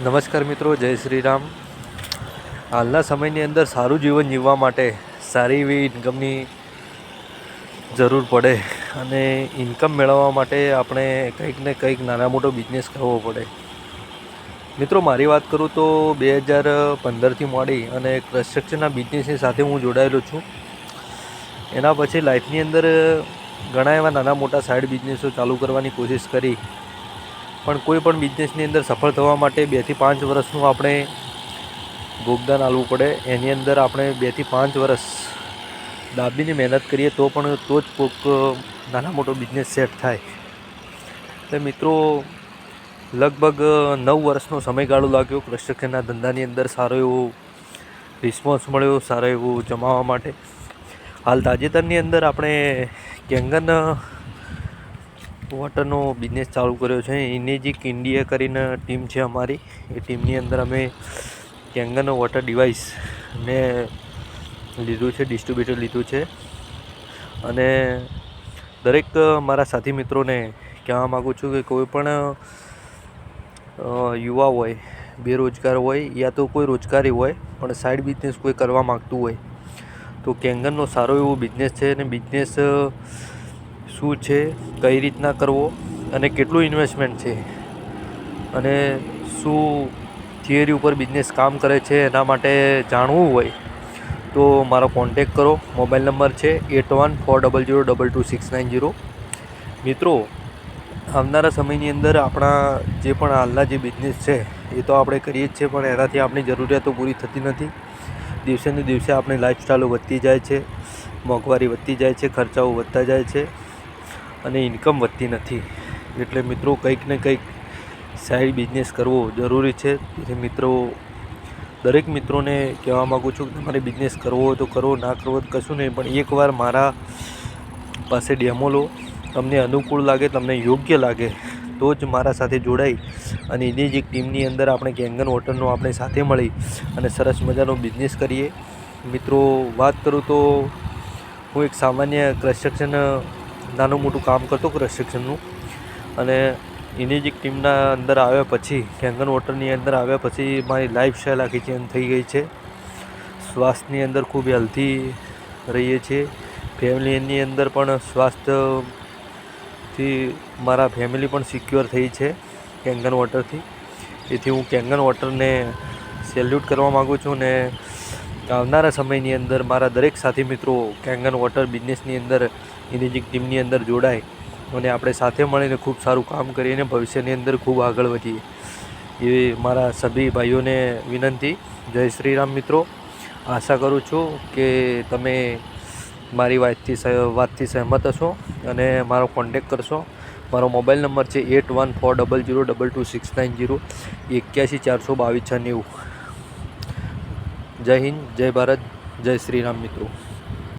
નમસ્કાર મિત્રો, જય શ્રી રામ. હાલના સમયની અંદર સારું જીવન જીવવા માટે સારી એવી ઇન્કમની જરૂર પડે અને ઇન્કમ મેળવવા માટે આપણે કંઈક ને કંઈક નાના મોટો બિઝનેસ કરવો પડે. મિત્રો, મારી વાત કરું તો 2015થી માંડી અને કન્સ્ટ્રક્શનના બિઝનેસની સાથે હું જોડાયેલો છું. એના પછી લાઈફની અંદર ઘણા એવા નાના મોટા સાઈડ બિઝનેસો ચાલુ કરવાની કોશિશ કરી, પણ કોઈ પણ બિઝનેસની અંદર સફળ થવા માટે 2 થી 5 વર્ષનું આપણે યોગદાન આપવું પડે. એની અંદર આપણે 2 થી 5 વર્ષ દાબીને મહેનત કરીએ તો જ કોઈક નાના મોટો બિઝનેસ સેટ થાય. એટલે મિત્રો, લગભગ 9 વર્ષનો સમયગાળો લાગ્યો કન્સ્ટ્રક્શનના ધંધાની અંદર સારો એવો રિસ્પોન્સ મળ્યો, સારો એવું જમાવવા માટે. હાલ તાજેતરની અંદર આપણે કેંગન વોટરનો બિઝનેસ ચાલુ કર્યો છે. ઇનેજિક ઇન્ડિયા કરીને ટીમ છે અમારી. એ ટીમની અંદર અમે કેંગન વોટર ડિવાઇસ મેં લીધું છે, ડિસ્ટ્રીબ્યુટર લીધું છે. અને દરેક મારા સાથી મિત્રોને કહેવા માગું છું કે કોઈ પણ યુવા હોય, બેરોજગાર હોય યા તો કોઈ રોજગારી હોય પણ સાઈડ બિઝનેસ કોઈ કરવા માગતું હોય તો કેંગનનો સારો એવો બિઝનેસ છે. અને બિઝનેસ શું છે, કઈ રીતના કરવો અને કેટલું ઇન્વેસ્ટમેન્ટ છે અને શું થિયરી ઉપર બિઝનેસ કામ કરે છે, એના માટે જાણવું હોય તો મારો કોન્ટેક કરો. મોબાઈલ નંબર છે 8140022690. મિત્રો, આવનારા સમયની અંદર આપણા જે પણ હાલના જે બિઝનેસ છે એ તો આપણે કરીએ જ છે, પણ એનાથી આપણી જરૂરિયાતો પૂરી થતી નથી. દિવસે ને દિવસે આપણી લાઈફસ્ટાઈલો વધતી જાય છે, મોંઘવારી વધતી જાય છે, ખર્ચાઓ વધતા જાય છે અને ઇન્કમ વધતી નથી. એટલે મિત્રો, કંઈક ને કંઈક સાઈડ બિઝનેસ કરવો જરૂરી છે. તેથી મિત્રો, દરેક મિત્રોને કહેવા માગું છું કે તમારે બિઝનેસ કરવો હોય તો કરો, ના કરવો તો કશું નહીં, પણ એકવાર મારા પાસે ડેમો લો. તમને અનુકૂળ લાગે, તમને યોગ્ય લાગે તો જ મારા સાથે જોડાઈ અને એની જ એક ટીમની અંદર આપણે કેંગન વોટરનો આપણે સાથે મળી અને સરસ મજાનો બિઝનેસ કરીએ. મિત્રો, વાત કરું તો હું એક સામાન્ય કન્સ્ટ્રક્શન નાનું મોટું કામ કરતો કન્સ્ટ્રક્શનનું, અને એની જ એક ટીમના અંદર આવ્યા પછી, કેંગન વોટરની અંદર આવ્યા પછી મારી લાઈફસ્ટાઈલ આખી ચેન્જ થઈ ગઈ છે. સ્વાસ્થ્યની અંદર ખૂબ હેલ્થી રહીએ છીએ. ફેમિલીની અંદર પણ સ્વાસ્થ્યથી મારા ફેમિલી પણ સિક્યોર થઈ છે કેંગન વોટરથી. તેથી હું કેંગન વોટરને સેલ્યુટ કરવા માગું છું ને આવનારા સમયની અંદર મારા દરેક સાથી મિત્રો કેંગન વોટર બિઝનેસની અંદર એની જ ટીમની અંદર જોડાય અને આપણે સાથે મળીને ખૂબ સારું કામ કરીને ભવિષ્યની અંદર ખૂબ આગળ વધીએ એવી મારા સભી ભાઈઓને વિનંતી. જય શ્રી રામ મિત્રો. આશા કરું છું કે તમે મારી વાતથી સહેમત હશો અને મારો કોન્ટેક કરશો. મારો મોબાઈલ નંબર છે 8140022690, 8140229690. જય હિન્દ, જય ભારત, જય શ્રી રામ મિત્રો.